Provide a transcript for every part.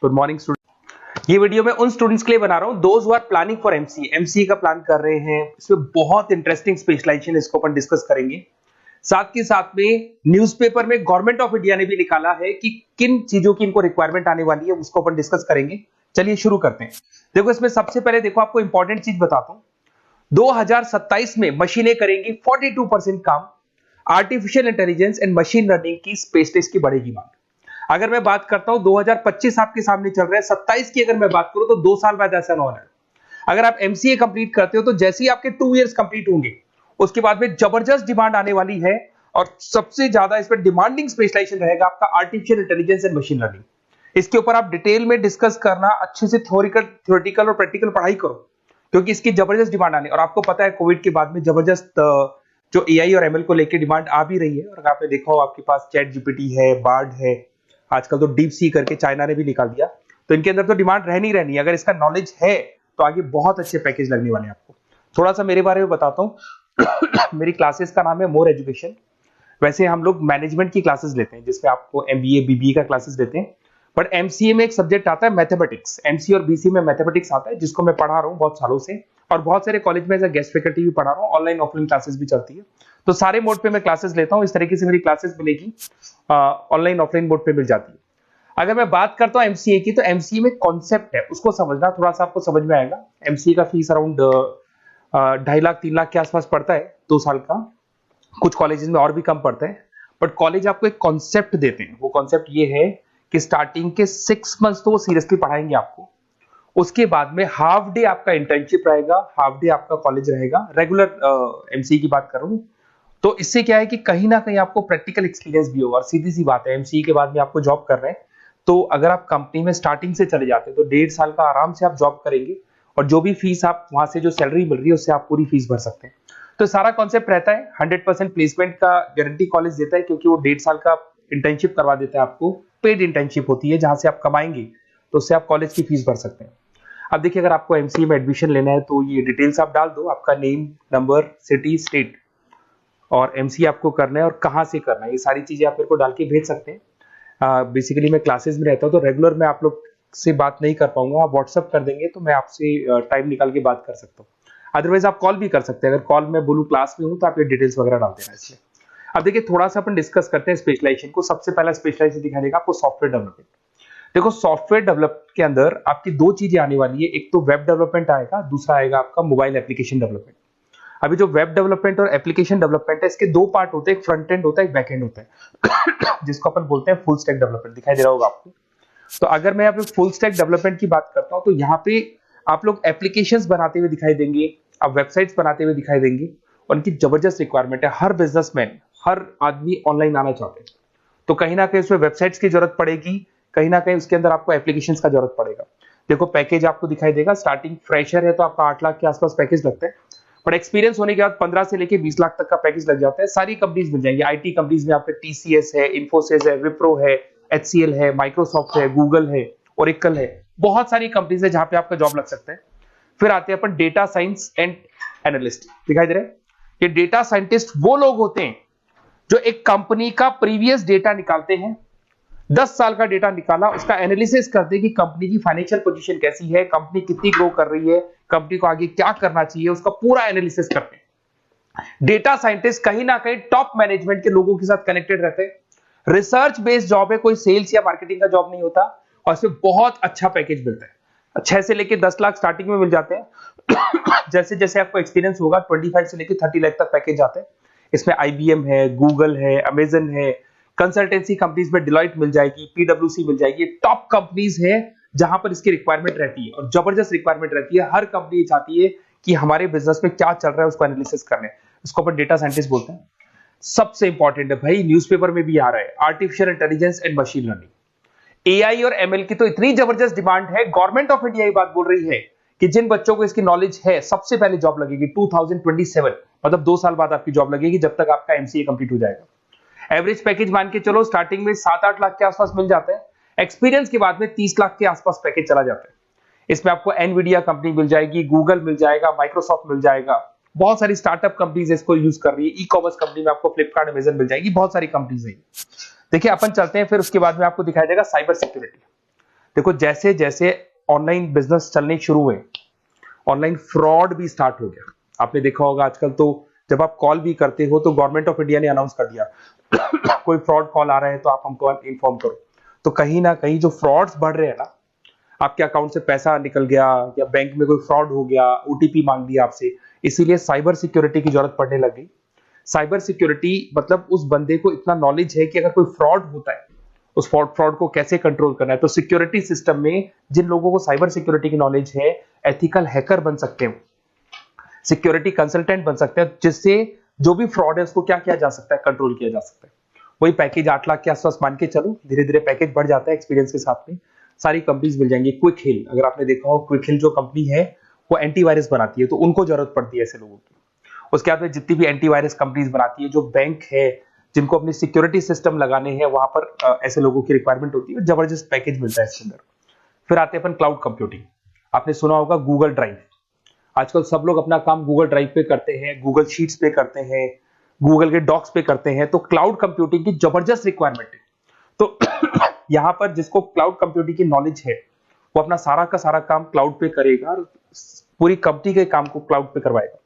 Good morning student. ये video मैं उन स्टूडेंट्स के लिए बना रहा हूं those who are planning for MCA का प्लान कर रहे हैं। इसमें बहुत इंटरेस्टिंग स्पेशलाइजेशन इसको अपन डिस्कस करेंगे। साथ के साथ में न्यूज़पेपर में गवर्नमेंट ऑफ इंडिया ने भी निकाला है कि किन चीजों की इनको रिक्वायरमेंट आने वाली है, उसको अपन डिस्कस करेंगे। चलिए शुरू करते हैं। देखो इसमें सबसे पहले देखो आपको इंपॉर्टेंट चीज बताता हूं। 2027 में मशीनें करेंगी 42% काम। Artificial intelligence and machine learning की स्पेशलिस्ट की बढ़ेगी मांग। अगर मैं बात करता हूं 2025 आपके सामने चल रहा है, 27 की अगर मैं बात करूं तो 2 साल बाद ऐसा होना है। अगर आप एमसीए कंप्लीट करते हो तो जैसे ही आपके 2 इयर्स कंप्लीट होंगे उसके बाद में जबरदस्त डिमांड आने वाली है और सबसे ज्यादा इस पर डिमांडिंग स्पेशलाइजेशन रहेगा आपका artificial intelligence and machine learning. इसके ऊपर आप डिटेल में डिस्कस करना, अच्छे से थ्योरेटिकल और प्रैक्टिकल पढ़ाई करो क्योंकि इसकी जबरदस्त डिमांड आने। और आपको पता है कोविड के बाद में जबरदस्त जो एआई और एमएल को लेकर डिमांड आ भी रही है। और आपने देखा हो आपके पास चैट जीपीटी है, बार्ड है, आजकल तो डीप सी करके चाइना ने भी निकाल दिया। तो इनके अंदर तो डिमांड रहनी रहनी है। अगर इसका नॉलेज है तो आगे बहुत अच्छे पैकेज लगने वाले हैं आपको। थोड़ा सा मेरे बारे में बताता हूँ। मेरी क्लासेस का नाम है मोर एजुकेशन। वैसे हम लोग मैनेजमेंट की क्लासेस लेते हैं जिसमें आपको एमबीए बीबीए का क्लासेस देते हैं। बट एमसीए में एक सब्जेक्ट आता है मैथमेटिक्स। एमसीए और बीसीए में मैथमेटिक्स आता है जिसको मैं पढ़ा रहा हूँ बहुत सालों से और बहुत सारे कॉलेज में एज अ गेस्ट फैकल्टी भी पढ़ा रहा हूँ। ऑनलाइन ऑफलाइन क्लासेस भी चलती है। तो सारे मोड पे मैं क्लासेस लेता हूँ। इस तरीके से मेरी क्लासेस मिलेगी, ऑनलाइन ऑफलाइन मोड पे मिल जाती है। अगर मैं बात करता हूँ एमसीए की, तो एमसीए में कॉन्सेप्ट है उसको समझना, थोड़ा सा आपको समझ में आएगा। एमसीए का फीस अराउंड 2.5 लाख 3 लाख के आसपास पड़ता है 2 साल का। कुछ कॉलेजेस में और भी कम पड़ता है। बट कॉलेज आपको एक कॉन्सेप्ट देते हैं। वो कॉन्सेप्ट ये है कि स्टार्टिंग के 6 मंथ्स तो वो सीरियसली पढ़ाएंगे आपको। उसके बाद में हाफ डे आपका इंटर्नशिप रहेगा, हाफ डे आपका कॉलेज रहेगा। रेगुलर एमसीए की बात कर रहा हूँ। तो इससे क्या है कि कहीं ना कहीं आपको प्रैक्टिकल एक्सपीरियंस भी होगा। और सीधी सी बात है, एमसीए के बाद में आपको जॉब कर रहे हैं तो अगर आप कंपनी में स्टार्टिंग से चले जाते हैं तो 1.5 साल का आराम से आप जॉब करेंगे और जो भी फीस आप वहां से जो सैलरी मिल रही है उससे आप पूरी फीस भर सकते हैं। तो सारा कॉन्सेप्ट रहता है। 100% प्लेसमेंट का गारंटी कॉलेज देता है क्योंकि वो 1.5 साल का इंटर्नशिप करवा देता है आपको। पेड इंटर्नशिप होती है जहां से आप कमाएंगे तो उससे आप कॉलेज की फीस भर सकते हैं। अब देखिए अगर आपको एमसीए में एडमिशन लेना है तो ये डिटेल्स आप डाल दो, आपका नेम, नंबर, सिटी, स्टेट और एमसीए आपको करना है और कहाँ से करना है। ये सारी चीजें आप मेरे को डाल के भेज सकते हैं। बेसिकली मैं क्लासेस में रहता हूँ तो रेगुलर मैं आप लोग से बात नहीं कर पाऊंगा। आप व्हाट्सअप कर देंगे तो मैं आपसे टाइम निकाल के बात कर सकता हूँ। अदरवाइज आप कॉल भी कर सकते हैं। अगर कॉल में बोलूँ क्लास में हूँ तो आप ये डिटेल्स वगैरह डाल देना इसमें। अब देखिए थोड़ा सा अपन डिस्कस करते हैं स्पेशलाइजेशन को। सबसे पहला स्पेशलाइजेशन दिखाई देगा आपको सॉफ्टवेयर डेवलपमेंट। देखो सॉफ्टवेयर डेवलप के अंदर आपकी 2 चीजें आने वाली है। एक तो वेब डेवलपमेंट आएगा, दूसरा आएगा आपका मोबाइल एप्लीकेशन डेवलपमेंट। अभी जो वेब डेवलपमेंट और एप्लीकेशन डेवलपमेंट है इसके 2 पार्ट होते हैं, एक फ्रंट एंड होता है, एक बैक एंड होता है जिसको अपन बोलते हैं फुल स्टैक डेवलपमेंट। दिखाई दे रहा होगा आपको। तो अगर मैं यहाँ पे फुल स्टैक डेवलपमेंट की बात करता हूँ तो यहाँ पे आप लोग एप्लीकेशंस बनाते हुए दिखाई देंगे, आप वेबसाइट्स बनाते हुए दिखाई देंगे। उनकी जबरदस्त रिक्वायरमेंट है। हर बिजनेसमैन, हर आदमी ऑनलाइन आना चाहते हैं तो कहीं ना कहीं उसमें वेबसाइट्स की जरूरत पड़ेगी, कहीं ना कहीं उसके अंदर आपको एप्लीकेशंस का जरूरत पड़ेगा। देखो पैकेज आपको दिखाई देगा। स्टार्टिंग फ्रेशर है तो आपका 8 लाख के आसपास पैकेज लगता है। बट एक्सपीरियंस होने के बाद 15 से लेके 20 लाख तक का पैकेज लग जाता है। सारी कंपनीज मिल जाएंगी। आईटी कंपनीज में आपके टीसीएस है, इन्फोसिस है, विप्रो है, एचसीएल है, माइक्रोसॉफ्ट है, गूगल है, ओरेकल है। बहुत सारी कंपनीज है जहां पे आपका जॉब लग सकता है। फिर आते हैं अपन डेटा साइंस एंड एनालिस्ट। दिखाई दे रहा है? ये डेटा साइंटिस्ट वो लोग होते हैं जो एक कंपनी का प्रीवियस डेटा निकालते हैं। 10 साल का डेटा निकाला, उसका एनालिसिस करते हैं कि कंपनी की फाइनेंशियल पोजीशन कैसी है, कंपनी कितनी ग्रो कर रही है, कंपनी को आगे क्या करना चाहिए, उसका पूरा एनालिसिस करते हैं। डेटा साइंटिस्ट कहीं ना कहीं टॉप मैनेजमेंट के लोगों के साथ कनेक्टेड रहते हैं। रिसर्च बेस्ड जॉब है, कोई सेल्स या मार्केटिंग का जॉब नहीं होता और इसमें बहुत अच्छा पैकेज मिलता है। 6 से लेके 10 लाख स्टार्टिंग में मिल जाते हैं। जैसे जैसे आपको एक्सपीरियंस होगा 25 से लेके 30 लाख तक पैकेज आते हैं। इसमें आईबीएम है, गूगल है, अमेजन है, कंसल्टेंसी कंपनीज में डिलॉयट मिल जाएगी, पीडब्ल्यूसी मिल जाएगी। टॉप कंपनीज है जहां पर इसकी रिक्वायरमेंट रहती है और जबरदस्त रिक्वायरमेंट रहती है। हर कंपनी चाहती है कि हमारे बिजनेस में क्या चल रहा है उसको एनालिसिस करने। इसको अपन डेटा साइंटिस्ट बोलते हैं। सबसे इंपॉर्टेंट है भाई, न्यूज़पेपर में भी आ रहा है, artificial intelligence and machine learning. AI और एमएल की तो इतनी जबरदस्त डिमांड है। गवर्नमेंट ऑफ इंडिया ये बात बोल रही है कि जिन बच्चों को इसकी नॉलेज है सबसे पहले जॉब लगेगी 2027, मतलब 2 साल बाद आपकी जॉब लगेगी जब तक आपका एमसीए कंप्लीट हो जाएगा। एवरेज पैकेज मान के चलो स्टार्टिंग में 7-8 लाख के आसपास मिल जाते हैं। एक्सपीरियंस के बाद में 30 लाख के आसपास पैकेज चला जाता है। इसमें आपको एनवीडिया कंपनी मिल जाएगी, गूगल मिल जाएगा, माइक्रोसॉफ्ट मिल जाएगा। बहुत सारी स्टार्टअप कंपनीज इसको यूज कर रही है। ई कॉमर्स कंपनी में आपको फ्लिपकार्ट, अमेजन मिल जाएगी। बहुत सारी कंपनीज है। देखिए अपन चलते हैं फिर उसके बाद में आपको दिखाई देगा साइबर सिक्योरिटी। देखो जैसे जैसे ऑनलाइन बिजनेस चलने शुरू हुए, ऑनलाइन फ्रॉड भी स्टार्ट हो गया। आपने देखा होगा आजकल तो जब आप कॉल भी करते हो तो गवर्नमेंट ऑफ इंडिया ने अनाउंस कर दिया कोई फ्रॉड कॉल आ रहा है तो आप हमको इन्फॉर्म करो। तो कहीं ना कहीं जो फ्रॉड्स बढ़ रहे हैं ना, आपके अकाउंट से पैसा निकल गया या बैंक में कोई फ्रॉड हो गया, ओटीपी मांग लिया आपसे, इसीलिए साइबर सिक्योरिटी की जरूरत पड़ने लगी। साइबर सिक्योरिटी मतलब उस बंदे को इतना नॉलेज है कि अगर कोई फ्रॉड होता है उस फ्रॉड को कैसे कंट्रोल करना है। तो सिक्योरिटी सिस्टम में जिन लोगों को साइबर सिक्योरिटी की नॉलेज है, एथिकल हैकर बन सकते हैं, सिक्योरिटी कंसल्टेंट बन सकते हैं, जिससे जो भी फ्रॉड है उसको क्या किया जा सकता है, कंट्रोल किया जा सकता है। वही पैकेज 8 लाख के आसपास मान के चलो, धीरे धीरे पैकेज बढ़ जाता है एक्सपीरियंस के साथ में। सारी कंपनीज मिल जाएंगी। क्विक हिल, अगर आपने देखा हो, क्विक हिल जो कंपनी है वो एंटीवायरस बनाती है, तो उनको जरूरत पड़ती है ऐसे लोगों की। उसके बाद में जितनी भी एंटीवायरस कंपनीज बनाती है, जो बैंक है जिनको अपनी सिक्योरिटी सिस्टम लगाने हैं, वहां पर ऐसे लोगों की रिक्वायरमेंट होती है। जबरदस्त पैकेज मिलता है इसके अंदर। फिर आते हैं अपन क्लाउड कंप्यूटिंग। आपने सुना होगा गूगल ड्राइव। आजकल सब लोग अपना काम गूगल ड्राइव पे करते हैं, गूगल शीट्स पे करते हैं, गूगल के डॉक्स पे करते हैं। तो क्लाउड कंप्यूटिंग की जबरदस्त रिक्वायरमेंट है। तो यहाँ पर जिसको क्लाउड कंप्यूटिंग की नॉलेज है वो अपना सारा का सारा काम क्लाउड पे करेगा और पूरी कंपनी के काम को क्लाउड पे करवाएगा।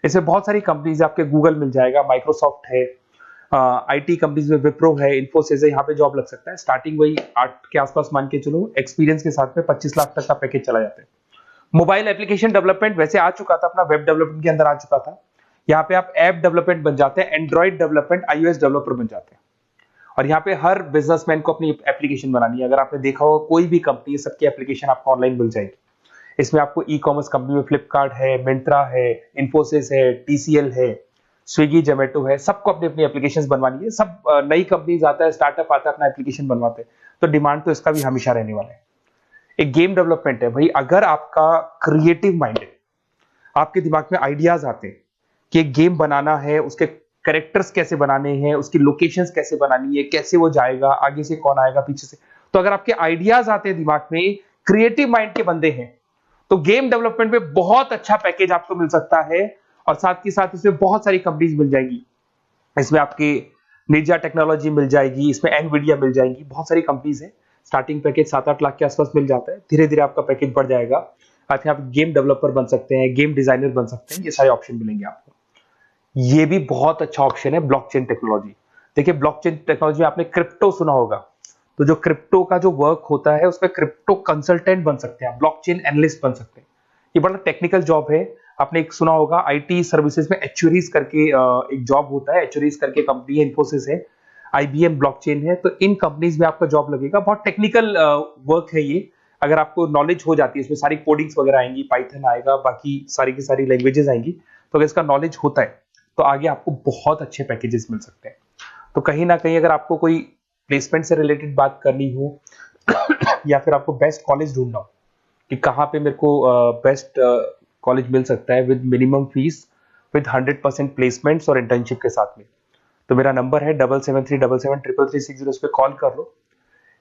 इसमें बहुत सारी कंपनीज, आपके गूगल मिल जाएगा, माइक्रोसॉफ्ट है, आईटी कंपनीज में विप्रो है, इन्फोसिस है, यहाँ पे जॉब लग सकता है। स्टार्टिंग वही 8 के आसपास मान के चलो, एक्सपीरियंस के साथ में 25 लाख तक का पैकेज चला जाता है। मोबाइल एप्लीकेशन डेवलपमेंट वैसे आ चुका था, अपना वेब डेवलपमेंट के अंदर आ चुका था। यहाँ पे आप ऐप डेवलपमेंट बन जाते हैं, एंड्रॉइड डेवलपमेंट, आईओएस डेवलपर बन जाते हैं। और यहाँ पे हर बिजनेसमैन को अपनी एप्लीकेशन बनानी है। अगर आपने देखा हो कोई भी कंपनी, सबकी एप्लीकेशन आपको ऑनलाइन मिल जाएगी। इसमें आपको ई कॉमर्स कंपनी में फ्लिपकार्ट है, मिंत्रा है, इन्फोसिस है, टीसीएल है, स्विगी, जोमेटो है, सबको अपनी अपनी एप्लीकेशन बनवानी है। सब नई कंपनीज आता है, स्टार्टअप आता है, अपना एप्लीकेशन बनवाते हैं। तो डिमांड तो इसका भी हमेशा रहने वाला है। एक गेम डेवलपमेंट है भाई। अगर आपका क्रिएटिव माइंड है, आपके दिमाग में आइडियाज आते हैं कि एक गेम बनाना है, उसके कैरेक्टर्स कैसे बनाने हैं, उसकी लोकेशंस कैसे बनानी है, कैसे वो जाएगा, आगे से कौन आएगा, पीछे से, तो अगर आपके आइडियाज आते हैं दिमाग में, क्रिएटिव माइंड के बंदे हैं, तो गेम डेवलपमेंट में बहुत अच्छा पैकेज आपको मिल सकता है। और साथ ही साथ इसमें बहुत सारी कंपनीज मिल जाएंगी। इसमें आपकी निंजा टेक्नोलॉजी मिल जाएगी, इसमें एनवीडिया मिल जाएंगी, बहुत सारी कंपनीज है। स्टार्टिंग पैकेज 7-8 लाख के आसपास मिल जाता है। धीरे धीरे आपका पैकेज बढ़ जाएगा। आप गेम डेवलपर बन सकते हैं, गेम डिजाइनर बन सकते हैं, ये सारे ऑप्शन मिलेंगे आपको। ये भी बहुत अच्छा ऑप्शन है ब्लॉकचेन टेक्नोलॉजी। देखिए ब्लॉकचेन टेक्नोलॉजी में आपने क्रिप्टो सुना होगा, तो जो क्रिप्टो का जो वर्क होता है उसमें क्रिप्टो कंसल्टेंट बन सकते हैं, ब्लॉकचेन एनालिस्ट बन सकते हैं। ये बड़ा टेक्निकल जॉब है। आपने एक सुना होगा आईटी सर्विसेज में एचुरीज करके एक जॉब होता है, एचुरीज करके कंपनी है, इन्फोसिस है, आईबीएम ब्लॉकचेन है। तो इन कंपनीज में आपका जॉब लगेगा। बहुत टेक्निकल वर्क है ये। अगर आपको नॉलेज हो जाती है, इसमें सारी कोडिंग्स वगैरह आएंगी, पाइथन आएगा, बाकी सारी की सारी लैंग्वेजेस आएंगी। तो अगर इसका नॉलेज होता है तो आगे आपको बहुत अच्छे पैकेजेस मिल सकते हैं। तो कहीं ना कहीं अगर आपको कोई प्लेसमेंट से रिलेटेड बात करनी हो या फिर आपको बेस्ट कॉलेज ढूंढना हो कि कहाँ पे मेरे को बेस्ट कॉलेज मिल सकता है with minimum fees, with 100% placements और इंटर्नशिप के साथ में, तो मेरा नंबर है 7737733360। उस पर कॉल कर लो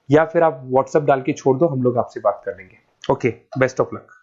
या फिर आप व्हाट्सएप डाल के छोड़ दो, हम लोग आपसे बात कर लेंगे। Okay, best of luck.